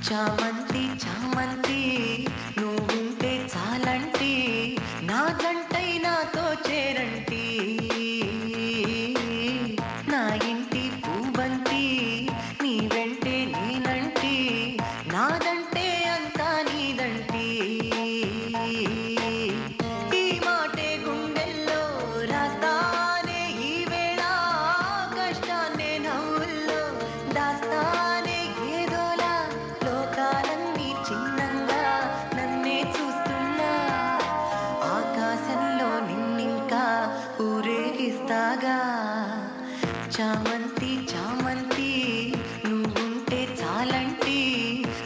చామంతి చామంతి నువ్వుంటే చాలంటి నా జంటై నాతో చేరంటి నా ఇంటి పూబంతి నీ వెంటే నేనంటి నాదంటే అంతా నీదంటి ఈ మాటే గుండెల్లో రాస్తానే ఈ వేళ కష్టాన్నే నవ్వుల్లో దాస్తానే ఏదోలా లోకాలన్నీ చిన్నంగా నన్నే చూస్తున్నా ఆకాశంలో నిన్నింకా ఊరేగిస్తాగా చామంతి చామంతి నువ్వుంటే చాలంటి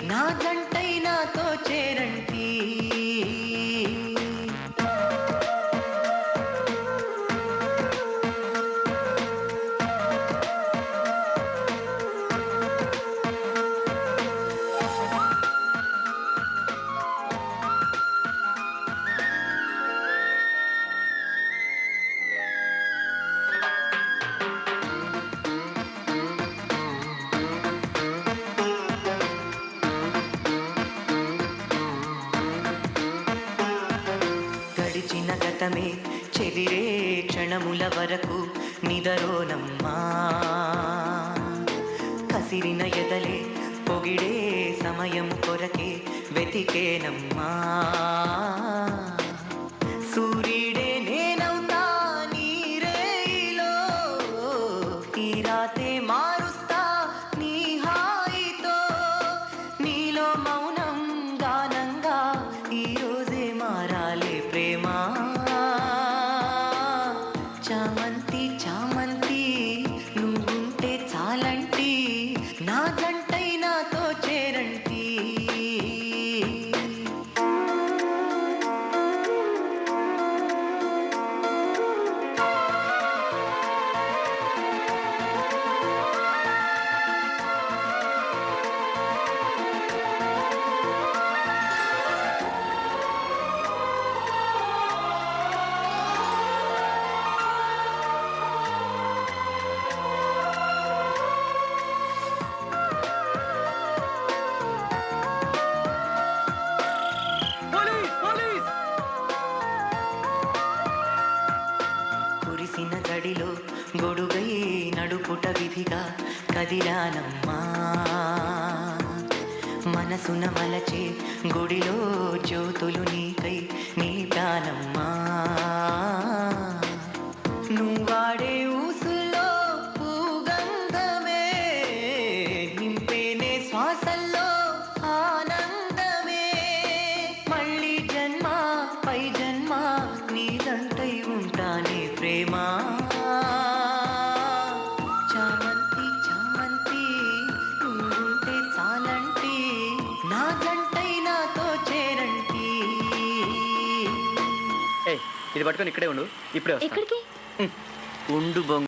నా జంటై నాతో చేరంటి గడిచిన గతమే చెదిరే క్షణముల వరకు నిదరోనమ్మా కసిరిన ఎదలే పొగిడే సమయం కొరకే వెతికేనమ్మా సూర్యుడే నేనవుతా నీరేలో ఈ రాతే మారుస్తా నీ హాయితో నీలో మౌనం గానంగా ఈరోజే మారాలే ప్రేమ చామంతి చామంతి నువ్వుంటే చాలంటి నా జంటై నాతో చేరంటి కురిసిన గడిలో గొడుగై నడుపుట విధిగా కదిలానమ్మా మనసున మలచే గుడిలో జ్యోతులు నీకై నిలిపానమ్మా నువ్వాడే ఊసుల్లో పూగంధమే నింపేనే శ్వాసల్లో ఆనందమే మళ్ళీ జన్మ పై జన్మ నీదంటై ఉంటానే ప్రేమ చామంతి చామంతి నువ్వుంటే చాలంటి నా జంటై నాతో చేరంటి ఇది పట్టుకొని ఇక్కడే ఉండు ఇప్పుడే ఎక్కడికి ఉండు బొంగు